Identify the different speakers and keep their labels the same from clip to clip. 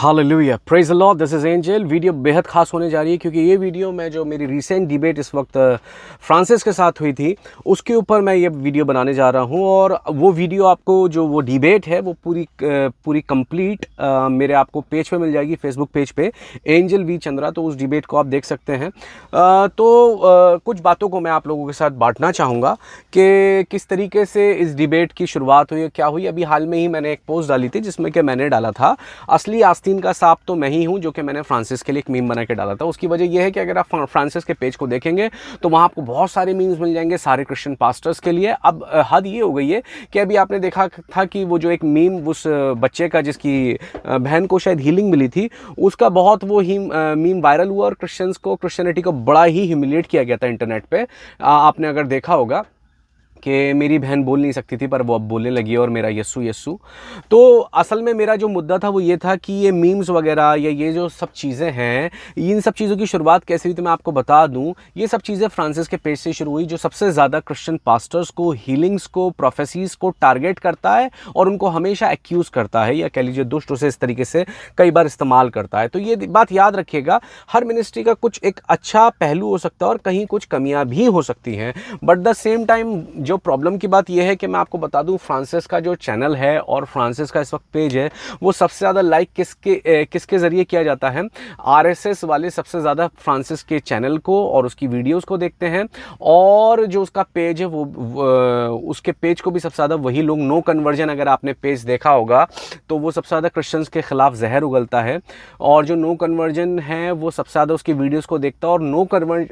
Speaker 1: Hallelujah, praise the Lord. This is angel. Video बेहद खास होने जा रही है क्योंकि ये वीडियो में जो मेरी रीसेंट डिबेट इस वक्त फ्रांसिस के साथ हुई थी उसके ऊपर मैं ये वीडियो बनाने जा रहा हूँ। और वो वीडियो आपको जो वो डिबेट है वो पूरी कंप्लीट मेरे आपको पेज पे मिल जाएगी, फेसबुक पेज पे एंजल वी चंद्रा। तो उस डिबेट को आप देख सकते हैं। कुछ बातों को मैं आप लोगों के साथ बांटना चाहूँगा कि किस तरीके से इस डिबेट की शुरुआत हुई, क्या हुई। अभी हाल में ही मैंने एक पोस्ट डाली थी जिसमें कि मैंने डाला था असली आस्तीन का सांप तो मैं ही हूं, जो कि मैंने फ्रांसिस के लिए एक मीम बना के डाला था। उसकी वजह यह है कि अगर आप फ्रांसिस के पेज को देखेंगे तो वहां आपको बहुत सारे मीम्स मिल जाएंगे सारे क्रिश्चियन पास्टर्स के लिए। अब हद ये हो गई है कि अभी आपने देखा था कि वो जो एक मीम उस बच्चे का जिसकी बहन को शायद हीलिंग मिली थी, उसका बहुत वो ही मीम वायरल हुआ और क्रिश्चियनिटी को बड़ा ही ह्यूमिलिएट किया गया था इंटरनेट पे। आपने अगर देखा होगा कि मेरी बहन बोल नहीं सकती थी पर वो अब बोलने लगी है और मेरा यस्सू यस्सू। तो असल में मेरा जो मुद्दा था वो ये था कि ये मीम्स वगैरह या ये जो सब चीज़ें हैं, इन सब चीज़ों की शुरुआत कैसे हुई तो मैं आपको बता दूं। ये सब चीज़ें फ्रांसिस के पेज से शुरू हुई, जो सबसे ज़्यादा क्रिश्चियन पास्टर्स को, हीलिंग्स को, प्रोफेसीज को टारगेट करता है और उनको हमेशा एक्यूज़ करता है, या कह लीजिए दुष्ट उसे इस तरीके से कई बार इस्तेमाल करता है। तो ये बात याद रखिएगा, हर मिनिस्ट्री का कुछ एक अच्छा पहलू हो सकता है और कहीं कुछ कमियाँ भी हो सकती हैं। बट द सेम टाइम जो प्रॉब्लम की बात यह है कि मैं आपको बता दूं, फ्रांसिस का जो चैनल है और फ्रांसिस का इस वक्त पेज है वो सबसे ज़्यादा लाइक किसके ज़रिए किया जाता है। आरएसएस वाले सबसे ज़्यादा फ्रांसिस के चैनल को और उसकी वीडियोस को देखते हैं, और जो उसका पेज है वो उसके पेज को भी सबसे ज़्यादा वही लोग, नो कन्वर्जन अगर आपने पेज देखा होगा तो वो सबसे ज़्यादा क्रिश्चियंस के खिलाफ जहर उगलता है। और जो नो कन्वर्जन है वो सबसे ज़्यादा उसकी वीडियोस को देखता है। और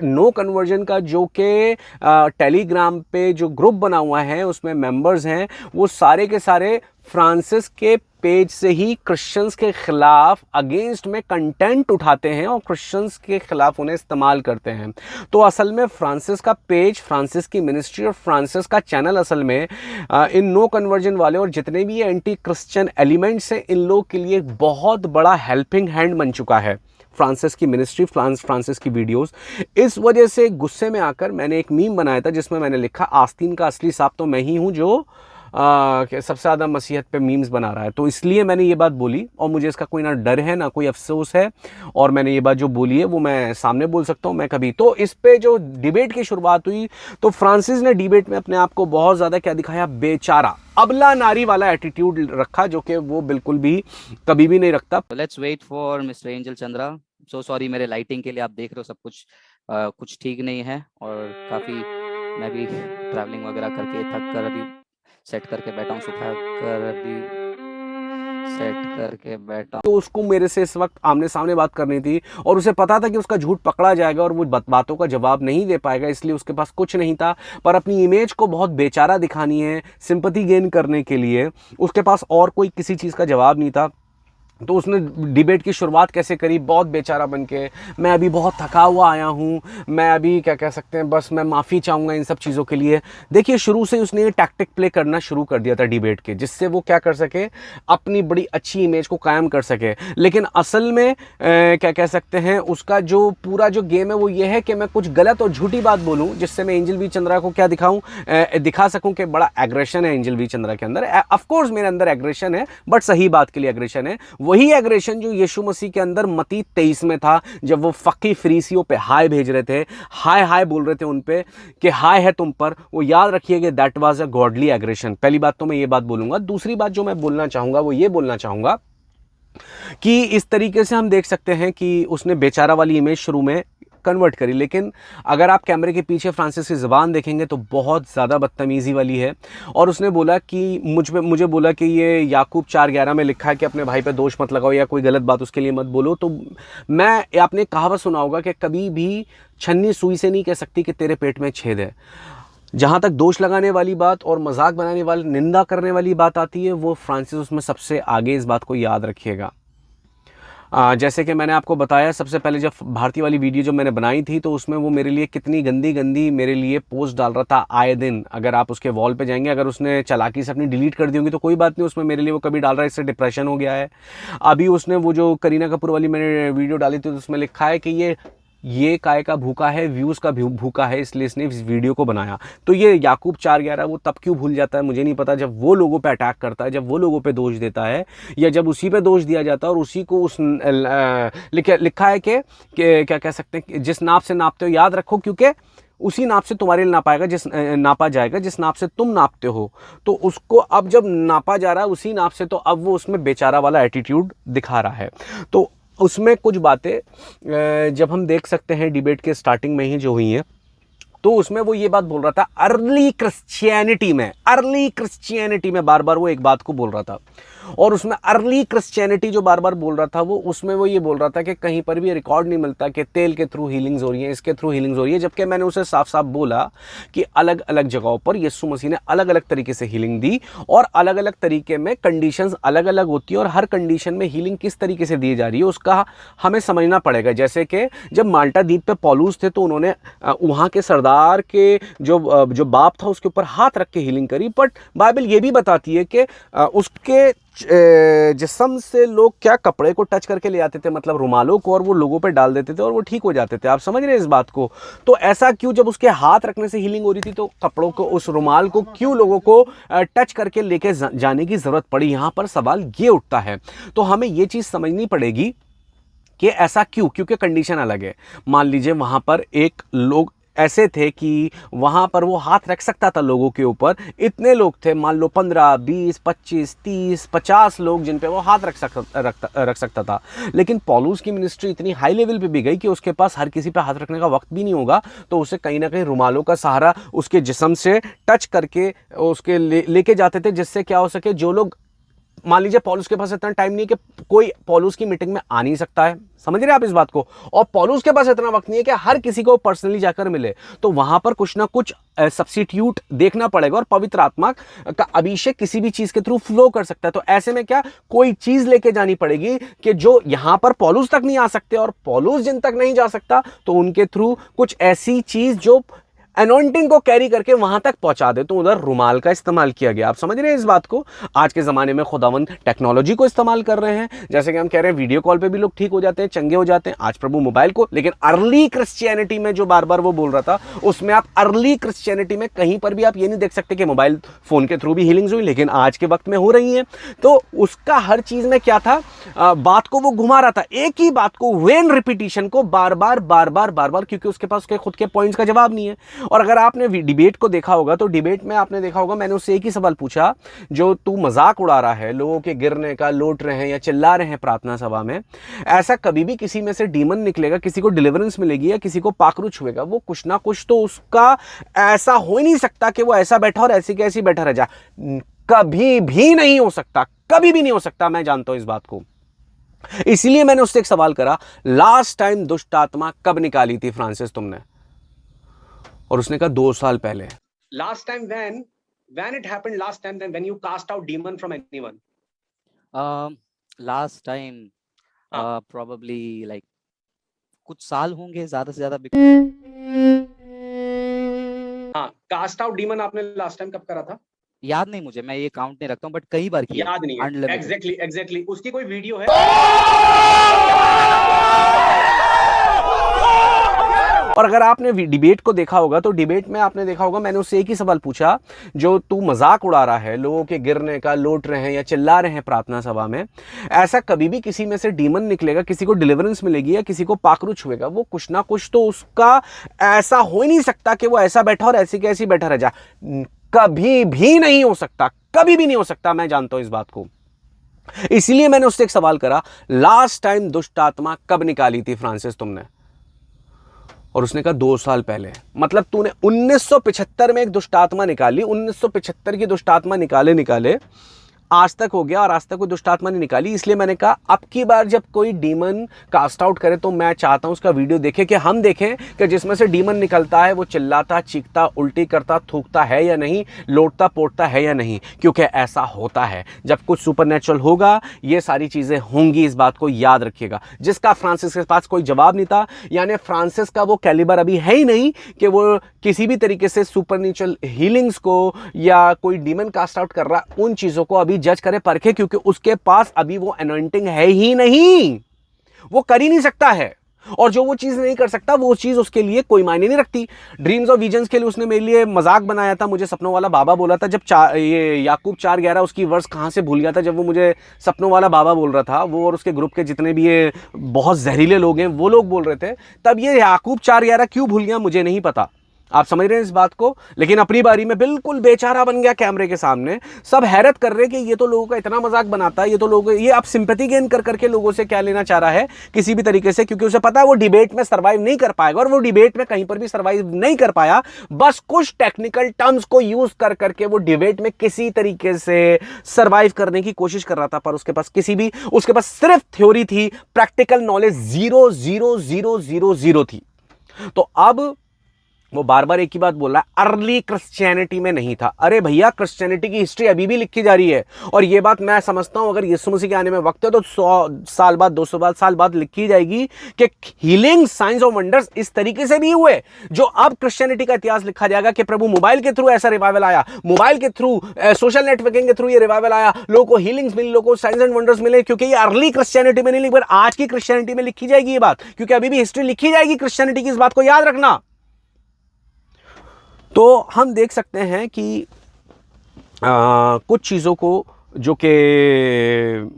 Speaker 1: नो कन्वर्जन का जो कि टेलीग्राम पे जो ग्रुप बना हुआ है उसमें मेंबर्स हैं, वो सारे के सारे फ्रांसिस के पेज से ही क्रिश्चियंस के खिलाफ अगेंस्ट में कंटेंट उठाते हैं और क्रिश्चियंस के खिलाफ उन्हें इस्तेमाल करते हैं। तो असल में फ्रांसिस का पेज, फ्रांसिस की मिनिस्ट्री और फ्रांसिस का चैनल असल में इन नो कन्वर्जन वाले और जितने भी एंटी क्रिश्चियन एलिमेंट्स हैं इन लोग के लिए बहुत बड़ा हेल्पिंग हैंड बन चुका है फ्रांसिस की मिनिस्ट्री, फ्रांसिस की वीडियोस। इस वजह से गुस्से में आकर मैंने एक मीम बनाया था जिसमें मैंने लिखा, आस्तीन का असली सांप तो मैं ही हूं जो सबसे ज़्यादा मसीहत पे मीम्स बना रहा है। तो इसलिए मैंने ये बात बोली और मुझे इसका कोई ना डर है ना कोई अफसोस है, और मैंने ये बात जो बोली है वो मैं सामने बोल सकता हूँ मैं कभी। तो इस पे जो डिबेट की शुरुआत हुई तो फ्रांसिस ने डिबेट में अपने आप को बहुत ज़्यादा क्या दिखाया, बेचारा, अबला नारी वाला एटीट्यूड रखा, जो कि वो बिल्कुल भी कभी भी नहीं रखता।
Speaker 2: Let's wait for mister Angel Chandra. So sorry, मेरे लाइटिंग के लिए आप देख रहे हो सब कुछ ठीक नहीं है, और काफ़ी मैं भी ट्रैवलिंग वगैरह करके थक कर अभी सेट करके बैठा हूँ, सुखा कर अभी सेट करके बैठा।
Speaker 1: तो उसको मेरे से इस वक्त आमने सामने बात करनी थी और उसे पता था कि उसका झूठ पकड़ा जाएगा और वो बातों का जवाब नहीं दे पाएगा, इसलिए उसके पास कुछ नहीं था। पर अपनी इमेज को बहुत बेचारा दिखानी है, सिंपैथी गेन करने के लिए उसके पास और कोई किसी चीज़ का जवाब नहीं था। तो उसने डिबेट की शुरुआत कैसे करी, बहुत बेचारा बन के, मैं अभी बहुत थका हुआ आया हूँ, मैं अभी क्या कह सकते हैं, बस मैं माफ़ी चाहूँगा इन सब चीज़ों के लिए। देखिए, शुरू से उसने ये टैक्टिक प्ले करना शुरू कर दिया था डिबेट के, जिससे वो क्या कर सके, अपनी बड़ी अच्छी इमेज को कायम कर सके। लेकिन असल में क्या कह सकते हैं, उसका जो पूरा जो गेम है वो ये है कि मैं कुछ गलत और झूठी बात बोलूँ जिससे मैं एंजल वी चंद्रा को क्या दिखा सकूँ कि बड़ा एग्रेशन है एंजल वी चंद्रा के अंदर। ऑफकोर्स मेरे अंदर एग्रेशन है, बट सही बात के लिए एग्रेशन है। वही एग्रेशन जो यीशु मसीह के अंदर मत्ती 23 में था, जब वो फकी फरीसियों पे हाय भेज रहे थे, हाय हाय बोल रहे थे उन पे कि हाय है तुम पर, वो याद रखिएगा, that was a godly aggression. पहली बात तो मैं ये बात बोलूंगा। दूसरी बात जो मैं बोलना चाहूंगा वो ये बोलना चाहूंगा कि इस तरीके से हम देख सकते हैं कि उसने बेचारा वाली इमेज शुरू में कन्वर्ट करी, लेकिन अगर आप कैमरे के पीछे फ्रांसिस की ज़बान देखेंगे तो बहुत ज़्यादा बदतमीज़ी वाली है। और उसने बोला कि मुझे बोला कि ये याकूब 4:11 में लिखा है कि अपने भाई पे दोष मत लगाओ या कोई गलत बात उसके लिए मत बोलो। तो मैं, आपने कहावत सुना होगा कि कभी भी छन्नी सुई से नहीं कह सकती कि तेरे पेट में छेद है। जहाँ तक दोष लगाने वाली बात और मजाक बनाने वाली, निंदा करने वाली बात आती है, वो फ्रांसिस उसमें सबसे आगे, इस बात को याद रखिएगा। जैसे कि मैंने आपको बताया, सबसे पहले जब भारतीय वाली वीडियो जब मैंने बनाई थी तो उसमें वो मेरे लिए कितनी गंदी गंदी मेरे लिए पोस्ट डाल रहा था आए दिन। अगर आप उसके वॉल पे जाएंगे, अगर उसने चालाकी से अपनी डिलीट कर दी होंगी तो कोई बात नहीं, उसमें मेरे लिए वो कभी डाल रहा है, इससे डिप्रेशन हो गया है। अभी उसने वो जो करीना कपूर वाली मैंने वीडियो डाली थी तो उसमें लिखा है कि ये ये काय का भूखा है, व्यूज़ का भूखा है, इसलिए इसने इस वीडियो को बनाया। तो ये याकूब 411 वो तब क्यों भूल जाता है मुझे नहीं पता, जब वो लोगों पे अटैक करता है, जब वो लोगों पे दोष देता है, या जब उसी पे दोष दिया जाता है और उसी को उस लिखा है कि क्या कह सकते हैं, जिस नाप से नापते हो याद रखो, क्योंकि उसी नाप से तुम्हारे लिए नापा जाएगा जिस नाप से तुम नापते हो। तो उसको अब जब नापा जा रहा है उसी नाप से, तो अब वो उसमें बेचारा वाला एटीट्यूड दिखा रहा है। तो उसमें कुछ बातें जब हम देख सकते हैं डिबेट के स्टार्टिंग में ही जो हुई हैं, तो उसमें वो ये बात बोल रहा था अर्ली क्रिश्चियनिटी में बार बार वो एक बात को बोल रहा था। और उसमें अर्ली क्रिश्चियनिटी जो बार बार बोल रहा था, वो उसमें वो ये बोल रहा था कि कहीं पर भी रिकॉर्ड नहीं मिलता कि तेल के थ्रू हीलिंग्स हो रही हैं, इसके थ्रू हीलिंग्स हो रही है। जबकि मैंने उसे साफ साफ बोला कि अलग अलग जगहों पर यीशु मसीह ने अलग अलग तरीके से हीलिंग दी, और अलग अलग तरीके में कंडीशंस अलग अलग होती है, और हर कंडीशन में हीलिंग किस तरीके से दी जा रही है उसका हमें समझना पड़ेगा। जैसे कि जब माल्टा द्वीप पे पौलुस थे, तो उन्होंने वहाँ के सरदार के जो बाप था उसके ऊपर हाथ रख के हीलिंग करी। बट बाइबल ये भी बताती है कि उसके जिस्म से लोग क्या कपड़े को टच करके ले आते थे, मतलब रुमालों को, और वो लोगों पे डाल देते थे और वो ठीक हो जाते थे। आप समझ रहे हैं इस बात को? तो ऐसा क्यों, जब उसके हाथ रखने से हीलिंग हो रही थी, तो कपड़ों को, उस रुमाल को क्यों लोगों को टच करके लेके जाने की ज़रूरत पड़ी? यहाँ पर सवाल ये उठता है। तो हमें ये चीज़ समझनी पड़ेगी कि ऐसा क्यों, क्योंकि कंडीशन अलग है। मान लीजिए वहाँ पर एक लोग ऐसे थे कि वहाँ पर वो हाथ रख सकता था लोगों के ऊपर, इतने लोग थे, मान लो 15, 20, 25, 30, 50 लोग जिन पे वो हाथ रख सकता था। लेकिन पौलुस की मिनिस्ट्री इतनी हाई लेवल पे भी गई कि उसके पास हर किसी पे हाथ रखने का वक्त भी नहीं होगा, तो उसे कहीं ना कहीं रुमालों का सहारा उसके जिस्म से टच करके उसके लेके जाते थे, जिससे क्या हो सके, जो लोग, मान लीजिए पौलुस के पास इतना टाइम नहीं है कि कोई पौलुस की मीटिंग में आ नहीं सकता है, समझ रहे हैं आप इस बात को, और पौलुस के पास इतना वक्त नहीं है कि हर किसी को पर्सनली जाकर मिले, तो वहां पर कुछ ना कुछ सब्स्टिट्यूट देखना पड़ेगा, और पवित्र आत्मा का अभिषेक किसी भी चीज के थ्रू फ्लो कर सकता है। तो ऐसे में क्या, कोई चीज लेके जानी पड़ेगी कि जो यहां पर पौलुस तक नहीं आ सकते, और पौलुस जिन तक नहीं जा सकता, तो उनके थ्रू कुछ ऐसी चीज जो अनॉइंटिंग को कैरी करके वहां तक पहुंचा दे। तो उधर रुमाल का इस्तेमाल किया गया। आप समझ रहे हैं इस बात को? आज के जमाने में खुदावंद टेक्नोलॉजी को इस्तेमाल कर रहे हैं, जैसे कि हम कह रहे हैं वीडियो कॉल पे भी लोग ठीक हो जाते हैं, चंगे हो जाते हैं, आज प्रभु मोबाइल को। लेकिन अर्ली क्रिश्चियनिटी में जो बार बार वो बोल रहा था, उसमें आप अर्ली क्रिश्चियनिटी में कहीं पर भी आप ये नहीं देख सकते कि मोबाइल फोन के थ्रू भी हीलिंग्स हुई, लेकिन आज के वक्त में हो रही है। तो उसका हर चीज में क्या था, बात को वो घुमा रहा था, एक ही बात को, वेन रिपीटिशन को बार बार, क्योंकि उसके पास उसके खुद के पॉइंट्स का जवाब नहीं है। और अगर आपने डिबेट को देखा होगा, तो डिबेट में आपने देखा होगा, मैंने उससे एक ही सवाल पूछा, जो तू मजाक उड़ा रहा है लोगों के गिरने का, लौट रहे हैं या चिल्ला रहे हैं प्रार्थना सभा में, ऐसा कभी भी किसी में से डीमन निकलेगा, किसी को डिलीवरेंस मिलेगी या किसी को पाखरू छुएगा, वो कुछ ना कुछ तो उसका ऐसा हो ही नहीं सकता कि वो ऐसा बैठा और ऐसी कैसी बैठा रह जा। कभी भी नहीं हो सकता, कभी भी नहीं हो सकता। मैं जानता हूं इस बात को, इसलिए मैंने उससे एक सवाल करा, लास्ट टाइम दुष्ट आत्मा कब निकाली थी फ्रांसिस तुमने? और उसने कहा 2 साल पहले। Last time when it happened last time, then when you cast out demon from anyone?
Speaker 2: Last time probably like कुछ साल होंगे, ज्यादा से ज्यादा।
Speaker 1: हाँ, कास्ट आउट डीमन आपने लास्ट टाइम कब करा था?
Speaker 2: याद नहीं मुझे, मैं ये काउंट नहीं रखता हूँ, बट कई बार किया।
Speaker 1: याद नहीं है। एग्जैक्टली उसकी कोई वीडियो है? और अगर आपने डिबेट को देखा होगा, तो डिबेट में आपने देखा होगा, मैंने उससे एक ही सवाल पूछा, जो तू मजाक उड़ा रहा है लोगों के गिरने का, लौट रहे हैं या चिल्ला रहे हैं प्रार्थना सभा में, ऐसा कभी भी किसी में से डीमन निकलेगा, किसी को डिलीवरेंस मिलेगी या किसी को पाखरू छुएगा, वो कुछ ना कुछ तो उसका ऐसा हो ही नहीं सकता कि वो ऐसा बैठा और ऐसी कैसी बैठा रह जा। कभी भी नहीं हो सकता, कभी भी नहीं हो सकता। मैं जानता हूं इस बात को, इसलिए मैंने उससे एक सवाल करा, लास्ट टाइम दुष्ट आत्मा कब निकाली थी फ्रांसिस तुमने? और उसने कहा 2 साल पहले। मतलब तूने 1975 में एक दुष्टात्मा निकाली, 1975 की दुष्टात्मा निकाले आज तक हो गया और आज तक कोई दुष्टात्मा नहीं निकाली। इसलिए मैंने कहा अब की बार जब कोई डीमन कास्ट आउट करे तो मैं चाहता हूं उसका वीडियो देखें, कि हम देखें कि जिसमें से डीमन निकलता है वो चिल्लाता, चीखता, उल्टी करता, थूकता है या नहीं, लोटता पोटता है या नहीं, क्योंकि ऐसा होता है। जब कुछ सुपरनेचुरल होगा ये सारी चीजें होंगी, इस बात को याद रखिएगा। जिसका फ्रांसिस के पास कोई जवाब नहीं था, यानी फ्रांसिस का वो कैलिबर अभी है ही नहीं कि वो किसी भी तरीके से सुपरनेचुरल हीलिंग्स को या कोई डीमन कास्ट आउट कर रहा, उन चीजों को अभी जज करे, परखे, क्योंकि उसके पास अभी वो अनॉइंटिंग है ही नहीं, वो कर ही नहीं सकता है। और जो वो चीज़ नहीं कर सकता वो चीज़ उसके लिए कोई मायने नहीं रखती। ड्रीम्स और विजन्स के लिए उसने मेरे लिए मजाक बनाया था, मुझे सपनों वाला बाबा बोला था। जब ये याकूब 4:11 उसकी वर्स कहाँ से भूल गया था, जब वो मुझे सपनों वाला बाबा बोल रहा था, वो और उसके ग्रुप के जितने भी ये बहुत जहरीले लोग हैं वो लोग बोल रहे थे, तब ये याकूब 4:11 क्यों भूल गया मुझे नहीं पता। आप समझ रहे हैं इस बात को। लेकिन अपनी बारी में बिल्कुल बेचारा बन गया कैमरे के सामने। सब हैरत कर रहे कि ये तो लोगों का इतना मजाक बनाता है, ये तो लोग, ये अब सिंपैथी गेन कर करके लोगों से क्या लेना चाह रहा है किसी भी तरीके से, क्योंकि उसे पता है वो डिबेट में सर्वाइव नहीं कर पाएगा, और वो डिबेट में कहीं पर भी सर्वाइव नहीं कर पाया। बस कुछ टेक्निकल टर्म्स को यूज कर करके वो डिबेट में किसी तरीके से सर्वाइव करने की कोशिश कर रहा था, पर उसके पास सिर्फ थ्योरी थी, प्रैक्टिकल नॉलेज 0 थी। तो अब वो बार बार एक ही बात बोल रहा है, अर्ली क्रिश्चियनिटी में नहीं था। अरे भैया, क्रिश्चियनिटी की हिस्ट्री अभी भी लिखी जा रही है, और ये बात मैं समझता हूं अगर यीशु मसीह के आने में वक्त है तो 100 साल बाद, 200 साल बाद लिखी जाएगी कि हीलिंग, साइंस और वंडर्स इस तरीके से भी हुए। जो अब क्रिश्चियनिटी का इतिहास लिखा जाएगा कि प्रभु मोबाइल के थ्रू ऐसा रिवाइवल आया, मोबाइल के थ्रू, सोशल नेटवर्किंग के थ्रू ये रिवाइवल आया, लोगों को हीलिंग्स मिली, लोगों को साइंस एंड वंडर्स मिले, क्योंकि ये अर्ली क्रिश्चियनिटी में नहीं लिखी, आज की क्रिश्चियनिटी में लिखी जाएगी ये बात, क्योंकि अभी भी हिस्ट्री लिखी जाएगी क्रिश्चियनिटी की, इस बात को याद रखना। तो हम देख सकते हैं कि कुछ चीज़ों को जो कि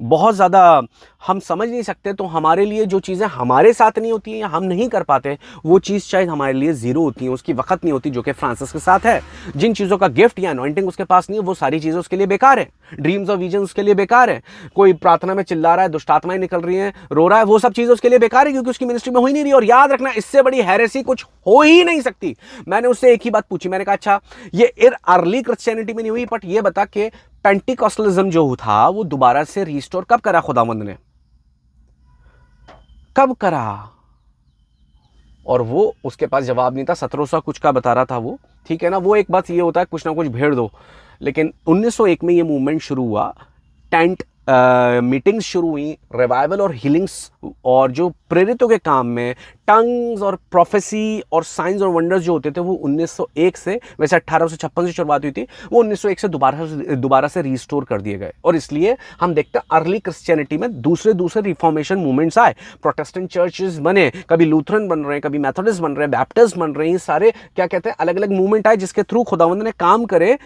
Speaker 1: बहुत ज़्यादा हम समझ नहीं सकते, तो हमारे लिए जो चीज़ें हमारे साथ नहीं होती हैं या हम नहीं कर पाते, वो चीज़ शायद हमारे लिए ज़ीरो होती है, उसकी वक्त नहीं होती, जो कि फ्रांसिस के साथ है। जिन चीज़ों का गिफ्ट या अनॉइंटिंग उसके पास नहीं है, वो सारी चीज़ें उसके लिए बेकार है। ड्रीम्स और विजन उसके लिए बेकार है। कोई प्रार्थना में चिल्ला रहा है, दुष्टात्माएं निकल रही हैं, रो रहा है, वो सब चीज़ें उसके लिए बेकार है, क्योंकि उसकी मिनिस्ट्री में हो ही नहीं रही। और याद रखना, इससे बड़ी हेरेसी कुछ हो ही नहीं सकती। मैंने उससे एक ही बात पूछी, मैंने कहा अच्छा ये अर्ली क्रिश्चियनिटी में नहीं हुई, बट ये बता कि पेंटिकॉस्टलिज्म जो था वो दोबारा से रिस्टोर कब करा खुदावंद ने, कब करा? और वो उसके पास जवाब नहीं था। 1700 कुछ का बता रहा था वो, ठीक है ना। वो एक बात ये होता है, कुछ ना कुछ भेड़ दो। लेकिन 1901 में ये मूवमेंट शुरू हुआ, टेंट मीटिंग्स शुरू हुई, रिवाइवल और हीलिंग्स, और जो प्रेरितों के काम में टंग्स और प्रोफेसी और साइंस और वंडर्स जो होते थे वो 1901 से, वैसे 1856 से शुरुआत हुई थी, वो 1901 से दोबारा से रिस्टोर कर दिए गए। और इसलिए हम देखते हैं अर्ली क्रिश्चियनिटी में दूसरे रिफॉर्मेशन मूवमेंट्स आए, प्रोटेस्टेंट चर्चेस बने, कभी लूथरन बन रहे हैं, कभी मेथोडिस्ट बन रहे हैं, बैप्टिस्ट बन रहे हैं, ये सारे क्या कहते हैं अलग अलग मूवमेंट आए, जिसके थ्रू खुदावंद ने काम करे,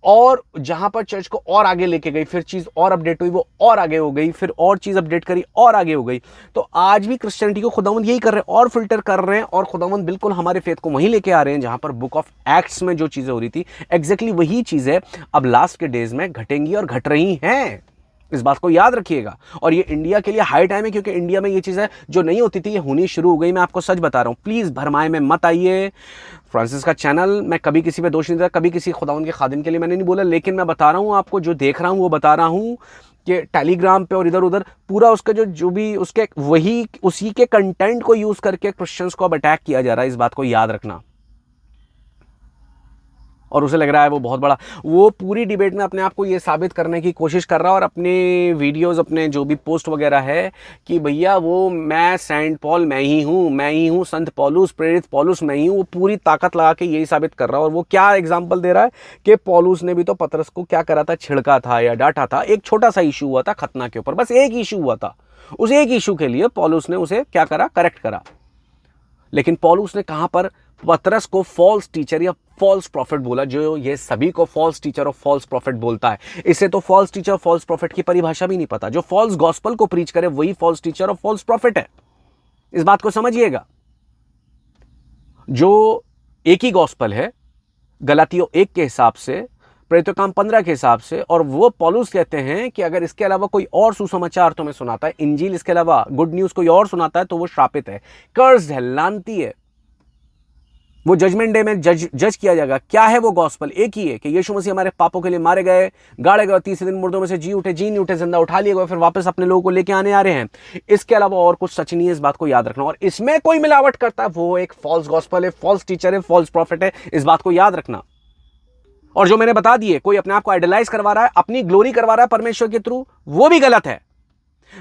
Speaker 1: और जहां पर चर्च को और आगे लेके गई, फिर चीज और अपडेट हुई, वो और आगे हो गई, फिर और चीज अपडेट करी और आगे हो गई। तो आज भी क्रिश्चियनिटी को खुदावंद यही कर रहे हैं, और फिल्टर कर रहे हैं, और खुदावंद बिल्कुल हमारे फेथ को वहीं लेके आ रहे हैं जहां पर बुक ऑफ एक्ट्स में जो चीजें हो रही थी, एग्जैक्टली वही चीजें अब लास्ट के डेज में घटेंगी और घट रही हैं। इस बात को याद रखिएगा। और ये इंडिया के लिए हाई टाइम है, क्योंकि इंडिया में ये चीज़ें जो नहीं होती थी ये होनी शुरू हो गई। मैं आपको सच बता रहा हूँ, प्लीज़ भरमाए में मत आइए। फ्रांसिस का चैनल, मैं कभी किसी पे दोष नहीं देता, कभी किसी खुदावंद के खादिम के लिए मैंने नहीं बोला, लेकिन मैं बता रहा हूँ आपको, जो देख रहा हूँ वो बता रहा हूँ कि टेलीग्राम पे और इधर उधर पूरा उसका जो भी उसके उसी के कंटेंट को यूज़ करके क्रिश्चियंस को अब अटैक किया जा रहा है। इस बात को याद रखना। और उसे लग रहा है वो बहुत बड़ा, वो पूरी डिबेट में अपने आप को ये साबित करने की कोशिश कर रहा है, और अपने वीडियोस, अपने जो भी पोस्ट वगैरह है कि भैया वो मैं सेंट पॉल मैं ही हूँ, संत पौलुस, प्रेरित पौलुस मैं ही हूँ, वो पूरी ताकत लगा के यही साबित कर रहा है। और वो क्या एग्जाम्पल दे रहा है कि पौलुस ने भी तो पतरस को क्या करा था, छिड़का था या डांटा था। एक छोटा सा इशू हुआ था खतना के ऊपर, बस एक इशू हुआ था, उस एक इशू के लिए पौलुस ने उसे क्या करा, करेक्ट करा। लेकिन पौलुस ने कहां पर पतरस को फॉल्स टीचर या फॉल्स प्रॉफिट बोला, जो ये सभी को फॉल्स टीचर और फॉल्स प्रॉफिट बोलता है। इसे तो फॉल्स टीचर फॉल्स प्रॉफिट की परिभाषा भी नहीं पता। जो फॉल्स गॉस्पल को प्रीच करे वही फॉल्स टीचर और फॉल्स प्रॉफिट है। इस बात को समझिएगा। जो एक ही गॉस्पल है गलातियों 1 के हिसाब से, प्रेरितों काम 15 के हिसाब से, और वो पौलुस कहते हैं कि अगर इसके अलावा कोई और सुसमाचार तुम्हें सुनाता है, इंजील इसके अलावा गुड न्यूज कोई और सुनाता है, तो वो श्रापित है, कर्ज है, लानती है। वो जजमेंट डे में जज किया जाएगा। क्या है वो गॉस्पल? एक ही है कि यीशु मसीह हमारे पापों के लिए मारे गए, गाड़े गए, तीसरे दिन मुर्दों में से जी नहीं उठे, जिंदा उठा लिए गए, फिर वापस अपने लोगों को लेके आने आ रहे हैं। इसके अलावा और कुछ सच नहीं है। इस बात को याद रखना। और इसमें कोई मिलावट करता है वो एक फॉल्स गॉस्पल है, फॉल्स टीचर है, फॉल्स प्रॉफिट है। इस बात को याद रखना। और जो मैंने बता दिए, कोई अपने आप को आइडलाइज करवा रहा है, अपनी ग्लोरी करवा रहा है परमेश्वर के थ्रू, वो भी गलत है।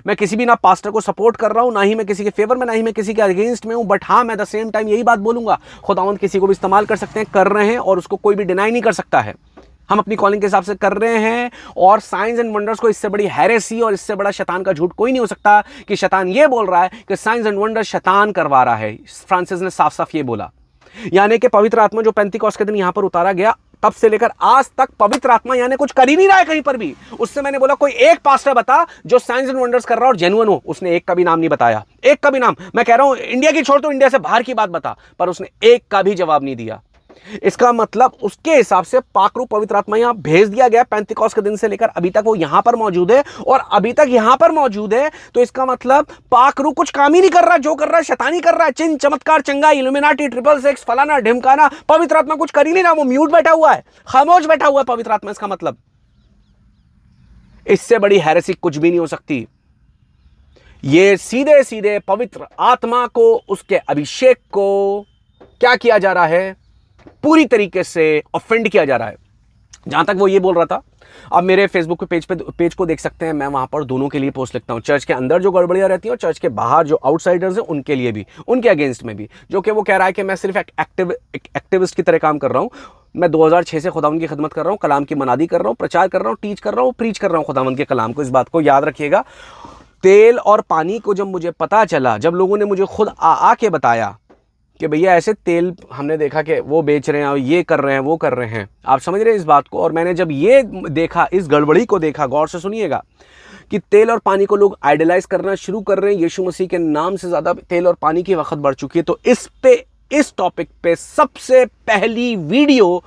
Speaker 1: मैं किसी भी ना पास्टर को सपोर्ट कर रहा हूं, ना ही मैं किसी के फेवर में, ना ही मैं किसी के अगेंस्ट में हूं, बट हाँ मैं द सेम टाइम यही बात बोलूंगा, खुदावंद किसी को भी इस्तेमाल कर सकते हैं, कर रहे हैं, और उसको कोई भी डिनाई नहीं कर सकता है। हम अपनी कॉलिंग के हिसाब से कर रहे हैं। और साइंस एंड वंडर्स को इससे बड़ी हेरेसी और इससे बड़ा शैतान का झूठ कोई नहीं हो सकता कि शैतान ये बोल रहा है कि साइंस एंड वंडर्स शैतान करवा रहा है। फ्रांसिस ने साफ साफ ये बोला, यानी कि पवित्र आत्मा जो पेंतिकोस्त के दिन यहां पर उतारा गया, तब से लेकर आज तक पवित्र आत्मा यानी कुछ कर ही नहीं रहा है कहीं पर भी। उससे मैंने बोला कोई एक पास्टर बता जो साइंस एंड वंडर्स कर रहा और जेन्युइन हो। उसने एक का भी नाम नहीं बताया, एक का भी नाम। मैं कह रहा हूं इंडिया की छोड़, तो इंडिया से बाहर की बात बता, पर उसने एक का भी जवाब नहीं दिया। इसका मतलब उसके हिसाब से पाकरू पवित्र आत्मा यहां भेज दिया गया पेंतिकोस्त के दिन से लेकर अभी तक वो यहां पर मौजूद है और अभी तक यहां पर मौजूद है। तो इसका मतलब पाकरू कुछ काम ही नहीं कर रहा, जो कर रहा है शैतानी कर रहा है। चिन्ह चमत्कार चंगा इल्यूमिनाटी 666 फलाना ढिमकाना, पवित्र आत्मा कुछ कर ही नहीं रहा, वो म्यूट बैठा हुआ है, खामोश बैठा हुआ है पवित्र आत्मा। इसका मतलब इससे बड़ी हेरेसी कुछ भी नहीं हो सकती। ये सीधे सीधे पवित्र आत्मा को, उसके अभिषेक को क्या किया जा रहा है, पूरी तरीके से ऑफेंड किया जा रहा है। जहां तक वो ये बोल रहा था, अब मेरे फेसबुक के पेज को देख सकते हैं, मैं वहां पर दोनों के लिए पोस्ट लिखता हूं, चर्च के अंदर जो गड़बड़ियां रहती हैं और चर्च के बाहर जो आउटसाइडर्स हैं उनके लिए भी, उनके अगेंस्ट में भी। जो कि वो कह रहा है कि मैं सिर्फ एक्टिविस्ट की तरह काम कर रहा हूं, मैं 2006 से खुदावंद की खिदमत कर रहा हूं, कलाम की मनादी कर रहा हूं, प्रचार कर रहा हूं, टीच कर रहा हूं, प्रीच कर रहा हूं खुदावंद के कलाम को। इस बात को याद रखिएगा। तेल और पानी को जब मुझे पता चला, जब लोगों ने मुझे खुद आके बताया कि भैया ऐसे तेल हमने देखा कि वो बेच रहे हैं और ये कर रहे हैं वो कर रहे हैं, आप समझ रहे हैं इस बात को। और मैंने जब ये देखा, इस गड़बड़ी को देखा, गौर से सुनिएगा, कि तेल और पानी को लोग आइडलाइज करना शुरू कर रहे हैं, यीशु मसीह के नाम से ज़्यादा तेल और पानी की वक्त बढ़ चुकी है। तो इस टॉपिक पे सबसे पहली वीडियो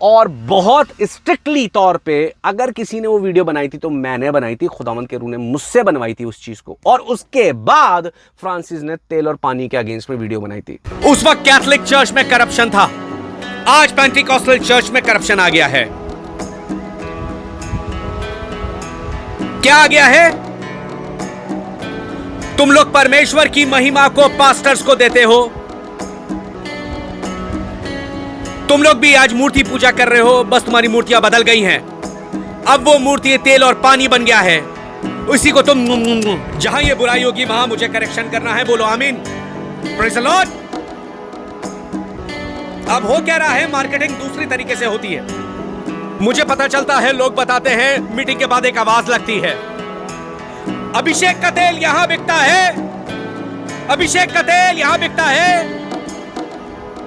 Speaker 1: और बहुत स्ट्रिक्टली तौर पे अगर किसी ने वो वीडियो बनाई थी तो मैंने बनाई थी, खुदावंद के रूह ने मुझसे बनवाई थी उस चीज को। और उसके बाद फ्रांसिस ने तेल और पानी के अगेंस्ट में वीडियो बनाई थी। उस वक्त कैथोलिक चर्च में करप्शन था, आज पेंटिकॉस्टल चर्च में करप्शन आ गया है। क्या आ गया है? तुम लोग परमेश्वर की महिमा को पास्टर्स को देते हो, तुम लोग भी आज मूर्ति पूजा कर रहे हो, बस तुम्हारी मूर्तियां बदल गई हैं। अब वो मूर्ति तेल और पानी बन गया है, उसी को तुम जहां ये बुराई होगी वहां मुझे करेक्शन करना है। बोलो आमीन, प्रेज़ द लॉर्ड। अब हो क्या रहा है, मार्केटिंग दूसरी तरीके से होती है। मुझे पता चलता है, लोग बताते हैं, मीटिंग के बाद एक आवाज लगती है, अभिषेक का तेल यहां बिकता है, अभिषेक का तेल यहां बिकता है।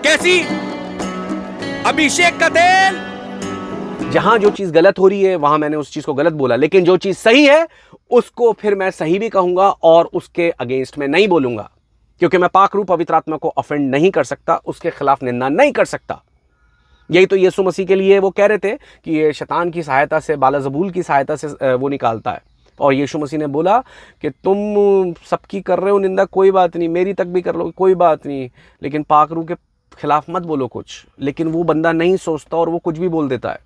Speaker 1: कैसी अभिषेक का तेल? जहां जो चीज गलत हो रही है वहां मैंने उस चीज को गलत बोला, लेकिन जो चीज सही है उसको फिर मैं सही भी कहूंगा और उसके अगेंस्ट में नहीं बोलूंगा, क्योंकि मैं पाक रूप पवित्र आत्मा को ऑफेंड नहीं कर सकता, उसके खिलाफ निंदा नहीं कर सकता। यही तो यीशु मसीह के लिए वो कह रहे थे कि ये शैतान की सहायता से, बालाजबूल की सहायता से वो निकालता है। और यीशु मसीह ने बोला कि तुम सबकी कर रहे हो निंदा, कोई बात नहीं, मेरी तक भी कर लो, कोई बात नहीं, लेकिन पाक रूप के खिलाफ मत बोलो कुछ। लेकिन वो बंदा नहीं सोचता और वो कुछ भी बोल देता है।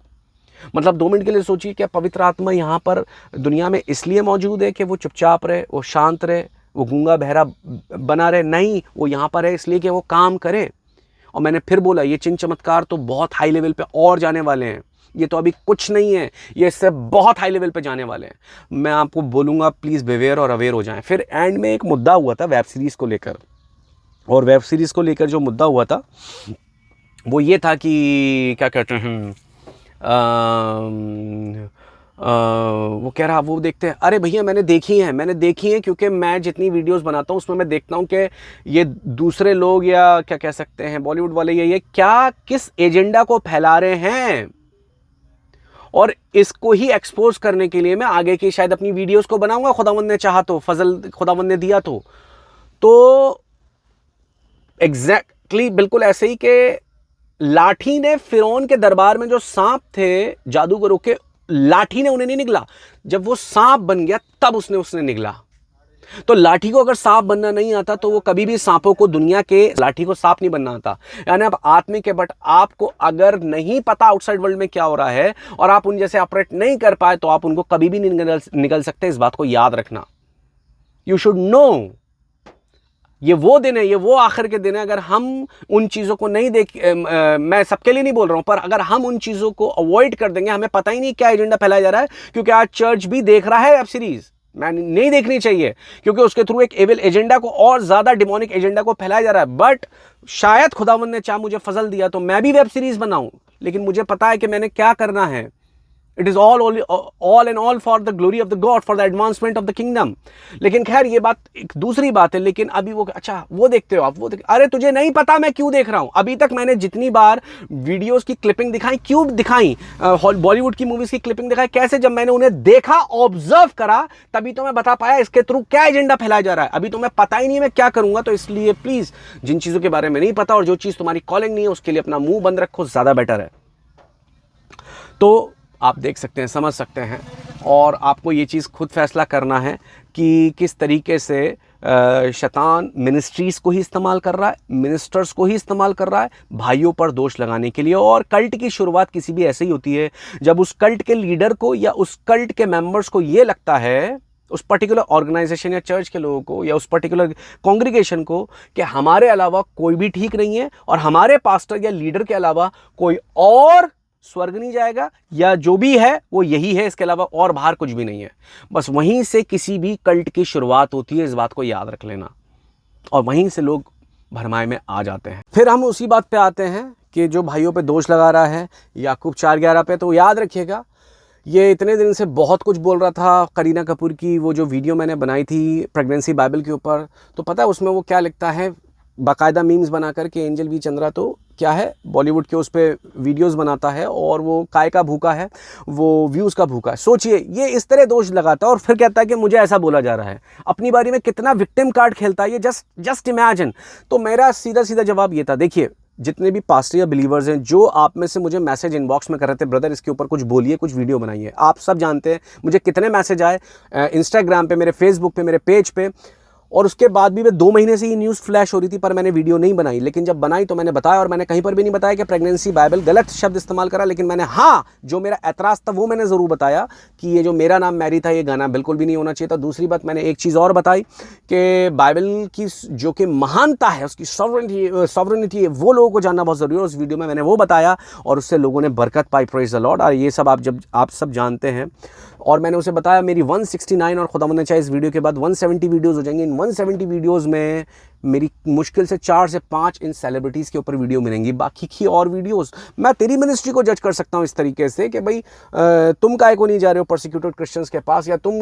Speaker 1: मतलब 2 मिनट के लिए सोचिए, क्या पवित्र आत्मा यहाँ पर दुनिया में इसलिए मौजूद है कि वो चुपचाप रहे, वो शांत रहे, वो गूंगा बहरा बना रहे? नहीं, वो यहाँ पर है इसलिए कि वो काम करे। और मैंने फिर बोला, ये चिन्ह चमत्कार तो बहुत हाई लेवल पे और जाने वाले हैं, ये तो अभी कुछ नहीं है, ये इससे बहुत हाई लेवल पे जाने वाले हैं। मैं आपको बोलूँगा प्लीज़ बिवेयर और अवेयर हो जाएं। फिर एंड में एक मुद्दा हुआ था वेब सीरीज़ को लेकर, और वेब सीरीज़ को लेकर जो मुद्दा हुआ था वो ये था कि क्या कहते हैं, वो कह रहा, वो देखते हैं, अरे भैया मैंने देखी हैं, क्योंकि मैं जितनी वीडियोस बनाता हूँ उसमें मैं देखता हूँ कि ये दूसरे लोग, या क्या कह सकते हैं बॉलीवुड वाले, ये क्या किस एजेंडा को फैला रहे हैं, और इसको ही एक्सपोज करने के लिए मैं आगे की शायद अपनी वीडियोस को बनाऊंगा, खुदावंद ने चाहा तो, फजल खुदावंद ने दिया तो एग्जैक्टली बिल्कुल ऐसे ही कि लाठी ने फिरौन के दरबार में जो सांप थे जादूगरों के, लाठी ने उन्हें नहीं निगला, जब वो सांप बन गया तब उसने निगला। तो लाठी को अगर सांप बनना नहीं आता तो वो कभी भी सांपों को, दुनिया के लाठी को सांप नहीं बनना आता। यानी आप आत्मिक है, बट आपको अगर नहीं पता आउटसाइड वर्ल्ड में क्या हो रहा है और आप उन जैसे ऑपरेट नहीं कर पाए तो आप उनको कभी भी नहीं निकल सकते। इस बात को याद रखना, यू शुड नो। ये वो दिन है, ये वो आखिर के दिन है। अगर हम उन चीज़ों को नहीं मैं सबके लिए नहीं बोल रहा हूँ, पर अगर हम उन चीज़ों को अवॉइड कर देंगे, हमें पता ही नहीं क्या एजेंडा फैलाया जा रहा है। क्योंकि आज चर्च भी देख रहा है वेब सीरीज, मैं नहीं देखनी चाहिए, क्योंकि उसके थ्रू एक एविल एजेंडा को और ज़्यादा डिमोनिक एजेंडा को फैलाया जा रहा है। बट शायद खुदावंद ने चाह मुझे फजल दिया तो मैं भी वेब सीरीज बनाऊँ, लेकिन मुझे पता है कि मैंने क्या करना है। It is all and all for the glory of the God, for the advancement of the kingdom. लेकिन खैर ये बात एक दूसरी बात है। लेकिन अभी वो, अच्छा वो देखते हो आप, अरे तुझे नहीं पता मैं क्यों देख रहा हूं। अभी तक मैंने जितनी बार वीडियोस की क्लिपिंग दिखाई, क्यों दिखाई, बॉलीवुड की मूवीज की क्लिपिंग दिखाई, कैसे, जब मैंने उन्हें देखा, ऑब्जर्व करा, तभी तो मैं बता पाया इसके थ्रू क्या एजेंडा फैलाया जा रहा है। अभी तो मैं पता ही नहीं मैं क्या करूंगा। तो इसलिए प्लीज, जिन चीजों के बारे में नहीं पता और जो चीज तुम्हारी कॉलिंग नहीं है, उसके लिए अपना मुंह बंद रखो, ज्यादा बेटर है। तो आप देख सकते हैं, समझ सकते हैं, और आपको ये चीज़ खुद फैसला करना है कि किस तरीके से शैतान मिनिस्ट्रीज़ को ही इस्तेमाल कर रहा है, मिनिस्टर्स को ही इस्तेमाल कर रहा है भाइयों पर दोष लगाने के लिए। और कल्ट की शुरुआत किसी भी ऐसे ही होती है जब उस कल्ट के लीडर को या उस कल्ट के मेंबर्स को ये लगता है, उस पर्टिकुलर ऑर्गेनाइजेशन या चर्च के लोगों को या उस पर्टिकुलर कॉन्ग्रीगेशन को, कि हमारे अलावा कोई भी ठीक नहीं है और हमारे पास्टर या लीडर के अलावा कोई और स्वर्ग नहीं जाएगा, या जो भी है वो यही है, इसके अलावा और बाहर कुछ भी नहीं है। बस वहीं से किसी भी कल्ट की शुरुआत होती है, इस बात को याद रख लेना। और वहीं से लोग भरमाए में आ जाते हैं। फिर हम उसी बात पे आते हैं कि जो भाइयों पे दोष लगा रहा है याकूब 4:11 पे, तो याद रखिएगा, ये इतने दिन से बहुत कुछ बोल रहा था। करीना कपूर की वो जो वीडियो मैंने बनाई थी प्रेगनेंसी बाइबल के ऊपर, तो पता है उसमें वो क्या लिखता है, बाकायदा मीम्स बना करके, एंजल वी चंद्रा तो क्या है, बॉलीवुड के उस पर वीडियोस बनाता है, और वो काय का भूखा है, वो व्यूज़ का भूखा है। सोचिए, ये इस तरह दोष लगाता है और फिर कहता है कि मुझे ऐसा बोला जा रहा है। अपनी बारी में कितना विक्टिम कार्ड खेलता है ये, जस्ट इमेजिन। तो मेरा सीधा सीधा जवाब ये था, देखिए, जितने भी पास्टर या बिलीवर्स हैं, जो आप में से मुझे मैसेज इनबॉक्स में कर रहे थे, ब्रदर इसके ऊपर कुछ बोलिए, कुछ वीडियो बनाइए, आप सब जानते हैं मुझे कितने मैसेज आए इंस्टाग्राम पे, मेरे फेसबुक पे, मेरे पेज पे। और उसके बाद भी मैं 2 महीने से ही न्यूज़ फ्लैश हो रही थी, पर मैंने वीडियो नहीं बनाई। लेकिन जब बनाई तो मैंने बताया, और मैंने कहीं पर भी नहीं बताया कि प्रेगनेंसी बाइबल गलत शब्द इस्तेमाल करा। लेकिन मैंने, हाँ, जो मेरा ऐतराज़ था वो मैंने ज़रूर बताया कि ये जो मेरा नाम मैरी था, ये गाना बिल्कुल भी नहीं होना चाहिए था। दूसरी बात, मैंने एक चीज़ और बताई कि बाइबल की जो कि महानता है, उसकी सॉवरेनिटी है, वो लोगों को जानना बहुत ज़रूरी है। उस वीडियो में मैंने वो बताया और उससे लोगों ने बरकत पाई, प्रेज़ द लॉर्ड। और ये सब आप सब जानते हैं। और मैंने उसे बताया मेरी 169, और खुदा ने चाहे इस वीडियो के बाद 170 वीडियोस हो जाएंगे। इन 170 वीडियोस में मेरी मुश्किल से 4 से 5 इन सेलिब्रिटीज़ के ऊपर वीडियो मिलेंगी। बाकी की और वीडियोस मैं तेरी मिनिस्ट्री को जज कर सकता हूँ इस तरीके से कि भाई तुम काहे को नहीं जा रहे हो परसिक्यूटेड क्रिश्चियंस के पास, या तुम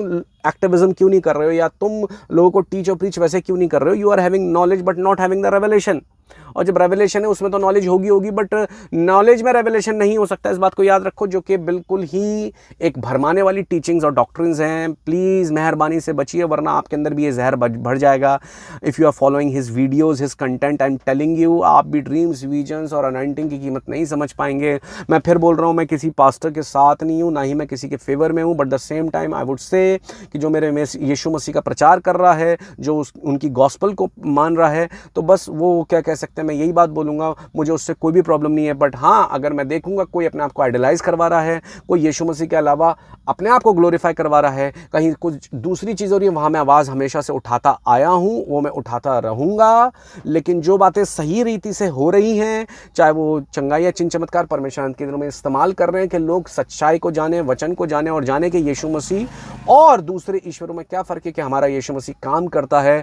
Speaker 1: एक्टिविज्म क्यों नहीं कर रहे हो, या तुम लोगों को टीच और प्रीच वैसे क्यों नहीं कर रहे हो। You are having knowledge but not having the revelation. और जब रेवलेशन है उसमें तो नॉलेज होगी, बट नॉलेज में रेवलेशन नहीं हो सकता। इस बात को याद रखो, जो कि बिल्कुल ही एक भरमाने वाली टीचिंग्स और डॉक्ट्रिन्स हैं। प्लीज़ मेहरबानी से बचिए, वरना आपके अंदर भी ये जहर भर जाएगा। If you are following his videos, his content, I am telling you, आप भी ड्रीम्स, विजन्स और अनॉइंटिंग की कीमत नहीं समझ पाएंगे। मैं फिर बोल रहा हूँ, मैं किसी पास्टर के साथ नहीं हूँ, ना ही मैं किसी के फेवर में हूँ, but the same time I would say कि जो मेरे यीशु मसीह का प्रचार कर रहा है, जो उनकी गॉस्पल को मान रहा है, तो बस वो क्या कह सकते हैं, मैं यही बात बोलूँगा, मुझे उससे कोई भी प्रॉब्लम नहीं है। बट हाँ, अगर मैं देखूंगा कोई अपने आप को आइडलाइज करवा रहा है, कोई यीशु मसीह के अलावा अपने आप को ग्लोरीफाई करवा रहा है, कहीं कुछ दूसरी चीज़ हो रही है, वहाँ मैं आवाज़ हमेशा से उठाता आया हूँ, वो मैं उठाता रहूँगा। लेकिन जो बातें सही रीति से हो रही हैं, चाहे वो चंगाई या चिन्ह चमत्कार परमेश्वर के दिनों में इस्तेमाल कर रहे हैं कि लोग सच्चाई को जाने, वचन को जाने, और जाने कि यीशु मसीह और दूसरे ईश्वरों में क्या फ़र्क है, कि हमारा यीशु मसीह काम करता है।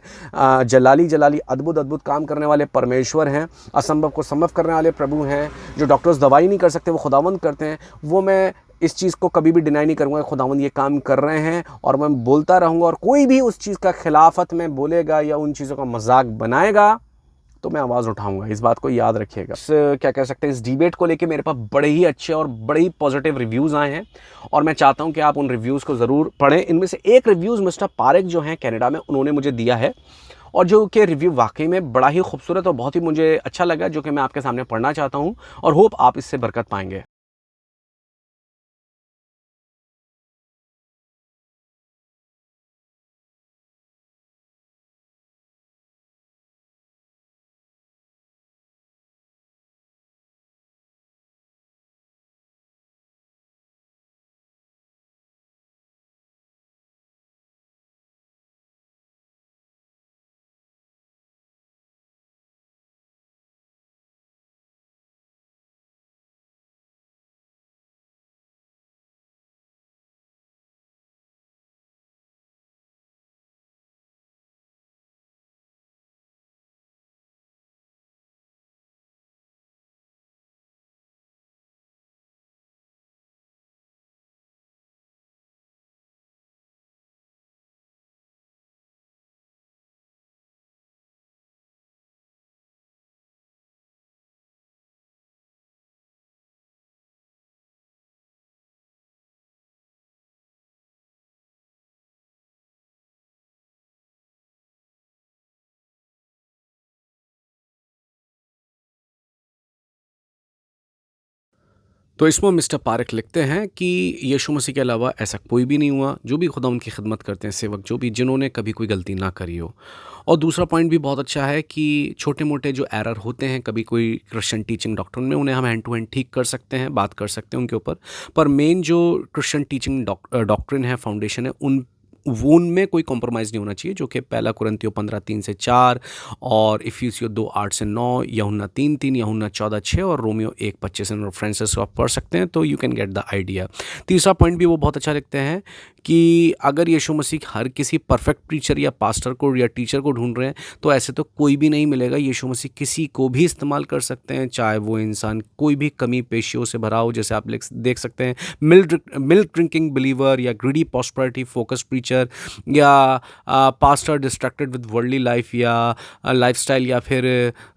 Speaker 1: जलाली अद्भुत काम करने वाले परमेश्वर हैं, असंभव को संभव करने वाले प्रभु हैं। जो डॉक्टर्स दवाई नहीं कर सकते वो खुदावंद करते हैं। वो मैं इस चीज़ को कभी भी डिनाई नहीं करूँगा, खुदावंद ये काम कर रहे हैं, और मैं बोलता रहूँगा। और कोई भी उस चीज़ का खिलाफत में बोलेगा या उन चीज़ों का मजाक बनाएगा तो मैं आवाज़ उठाऊंगा। इस बात को याद रखिएगा। क्या कह सकते हैं, इस डिबेट को लेके मेरे पास बड़े ही अच्छे और बड़े ही पॉजिटिव रिव्यूज़ आए हैं, और मैं चाहता हूं कि आप उन रिव्यूज़ को ज़रूर पढ़ें। इनमें से एक रिव्यूज़ मिस्टर पारेख जो हैं कनाडा में, उन्होंने मुझे दिया है, और जो कि रिव्यू वाकई में बड़ा ही खूबसूरत और बहुत ही मुझे अच्छा लगा, जो कि मैं आपके सामने पढ़ना चाहता हूँ, और होप आप इससे बरकत पाएंगे। तो इसमें मिस्टर पारेख लिखते हैं कि यीशु मसीह के अलावा ऐसा कोई भी नहीं हुआ जो भी खुदा उनकी खिदमत करते हैं, सेवक जो भी, जिन्होंने कभी कोई गलती ना करी हो। और दूसरा पॉइंट भी बहुत अच्छा है कि छोटे मोटे जो एरर होते हैं कभी कोई क्रिश्चियन टीचिंग डॉक्ट्रिन में, उन्हें हम हैंड टू हैंड ठीक कर सकते हैं, बात कर सकते हैं उनके ऊपर। पर मेन जो क्रिश्चियन टीचिंग डॉक्ट्रिन है, फाउंडेशन है, वो उनमें कोई कॉम्प्रोमाइज़ नहीं होना चाहिए, जो कि पहला कुरिन्थियों 15:3-4 और इफिसियों 2:8-9, यूहन्ना 3:3, यूहन्ना 14:6 और रोमियो 1:25 इन रेफरेंसेस आप पढ़ सकते हैं, तो you can get the idea. तीसरा पॉइंट भी वो बहुत अच्छा लिखते हैं कि अगर यीशु मसीह हर किसी परफेक्ट प्रीचर या पास्टर को या टीचर को ढूंढ रहे हैं, तो ऐसे तो कोई भी नहीं मिलेगा। यीशु मसीह किसी को भी इस्तेमाल कर सकते हैं, चाहे वो इंसान कोई भी कमी पेशियों से भरा हो, जैसे आप देख सकते हैं मिल्क ड्रिंकिंग बिलीवर या ग्रीडी प्रॉस्पेरिटी फोकस प्रीचर या pastor distracted with worldly life या लाइफस्टाइल या फिर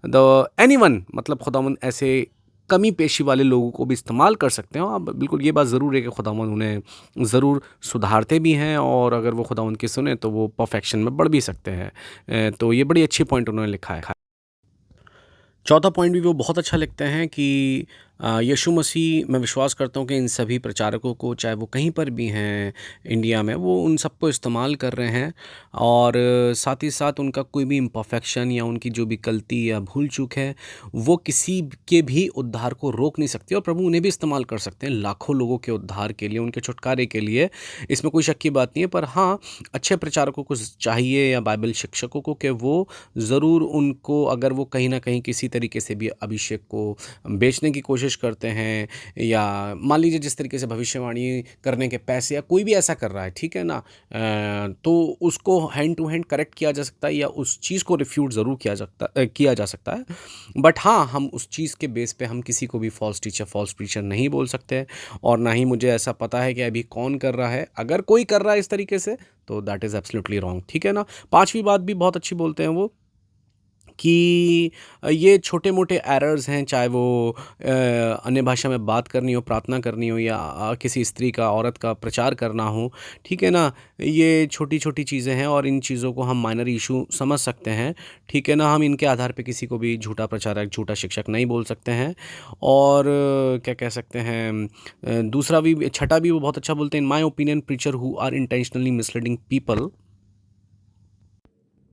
Speaker 1: द एनीवन, मतलब खुदावंद ऐसे कमी पेशी वाले लोगों को भी इस्तेमाल कर सकते हैं। अब बिल्कुल ये बात ज़रूर है कि खुदावंद उन्हें ज़रूर सुधारते भी हैं, और अगर वो खुदावंद की सुने तो वो परफेक्शन में बढ़ भी सकते हैं। तो ये बड़ी अच्छी पॉइंट उन्होंने लिखा है। चौथा पॉइंट भी वो बहुत अच्छा लिखते हैं कि यीशु मसीह, मैं विश्वास करता हूँ कि इन सभी प्रचारकों को, चाहे वो कहीं पर भी हैं इंडिया में, वो उन सबको इस्तेमाल कर रहे हैं, और साथ ही साथ उनका कोई भी इम्परफेक्शन या उनकी जो भी गलती या भूल चूक है, वो किसी के भी उद्धार को रोक नहीं सकती, और प्रभु उन्हें भी इस्तेमाल कर सकते हैं लाखों लोगों के उद्धार के लिए, उनके छुटकारे के लिए। इसमें कोई शक की बात नहीं है। पर हाँ, अच्छे प्रचारकों को चाहिए या बाइबल शिक्षकों को कि वो ज़रूर उनको, अगर वो कहीं ना कहीं किसी तरीके से भी अभिषेक को बेचने की कोशिश करते हैं, या मान लीजिए जिस तरीके से भविष्यवाणी करने के पैसे या कोई भी ऐसा कर रहा है, ठीक है ना, तो उसको हैंड टू हैंड करेक्ट किया जा सकता है, या उस चीज़ को रिफ्यूट ज़रूर किया जा सकता है। बट हाँ, हम उस चीज़ के बेस पे हम किसी को भी फॉल्स टीचर, फॉल्स प्रीचर नहीं बोल सकते, और ना ही मुझे ऐसा पता है कि अभी कौन कर रहा है। अगर कोई कर रहा है इस तरीके से, तो दैट इज़ एब्सोल्युटली रॉन्ग, ठीक है ना। पांचवी बात भी बहुत अच्छी बोलते हैं वो, कि ये छोटे मोटे एरर्स हैं, चाहे वो अन्य भाषा में बात करनी हो, प्रार्थना करनी हो, या किसी स्त्री का, औरत का प्रचार करना हो, ठीक है ना, ये छोटी छोटी चीज़ें हैं, और इन चीज़ों को हम माइनर इशू समझ सकते हैं, ठीक है ना। हम इनके आधार पे किसी को भी झूठा प्रचारक, झूठा शिक्षक नहीं बोल सकते हैं। और क्या कह सकते हैं, दूसरा भी, छठा भी वो बहुत अच्छा बोलते हैं, in my opinion preacher who are intentionally misleading people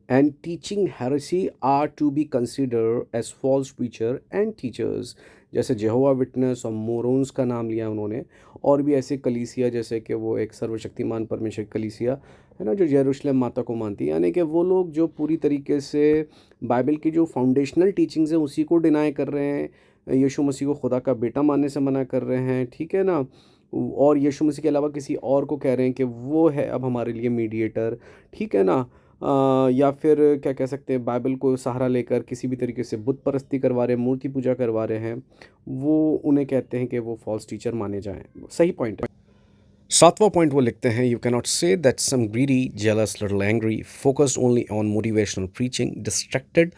Speaker 1: and teaching heresy are to be considered as false preacher and teachers। जैसे जेहोवा विटनेस और मोरोन्स का नाम लिया उन्होंने, और भी ऐसे कलीसिया, जैसे कि वो एक सर्वशक्तिमान परमेश्वर कलीसिया है ना, जो यरूशलेम माता को मानती है, यानी कि वो लोग जो पूरी तरीके से बाइबल की जो फाउंडेशनल टीचिंग्स हैं उसी को डिनाई कर रहे हैं, यीशु मसीह को खुदा का बेटा मानने से मना कर रहे हैं, ठीक है ना, और यीशु मसीह के अलावा किसी और को कह रहे हैं कि वो है अब हमारे लिए मीडिएटर, ठीक है ना। या फिर क्या कह सकते हैं, बाइबल को सहारा लेकर किसी भी तरीके से बुत परस्ती करवा रहे हैं, मूर्ति पूजा करवा रहे हैं, वो उन्हें कहते हैं कि वो फॉल्स टीचर माने जाएं। सही पॉइंट है। सातवां पॉइंट वो लिखते हैं, you can not say that some greedy, jealous, little angry, focused only on motivational preaching, distracted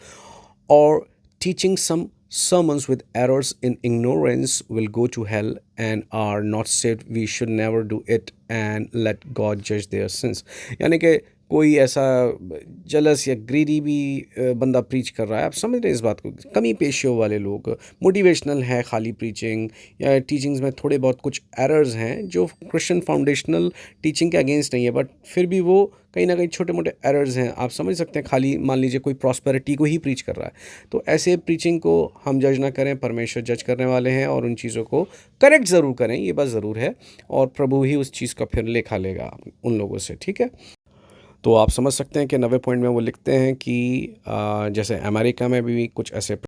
Speaker 1: और teaching some sermons with errors in ignorance will go to hell and are not saved. We should never do it and let God judge their sins। यानी कि कोई ऐसा jealous या greedy भी बंदा preach कर रहा है, आप समझ रहे हैं इस बात को, कमी पेशियों वाले लोग, मोटिवेशनल है खाली प्रीचिंग, या टीचिंग्स में थोड़े बहुत कुछ एरर्स हैं जो क्रिश्चियन फाउंडेशनल टीचिंग के अगेंस्ट नहीं है, बट फिर भी वो कहीं ना कहीं छोटे मोटे एरर्स हैं, आप समझ सकते हैं। खाली मान लीजिए कोई प्रॉस्पेरिटी को ही प्रीच कर रहा है, तो ऐसे प्रीचिंग को हम जज ना करें, परमेश्वर जज करने वाले हैं, और उन चीज़ों को करेक्ट ज़रूर करें, ये बात ज़रूर है, और प्रभु ही उस चीज़ का फिर लेखा लेगा उन लोगों से, ठीक है। तो आप समझ सकते हैं कि 90 पॉइंट में वो लिखते हैं कि जैसे अमेरिका में भी कुछ ऐसे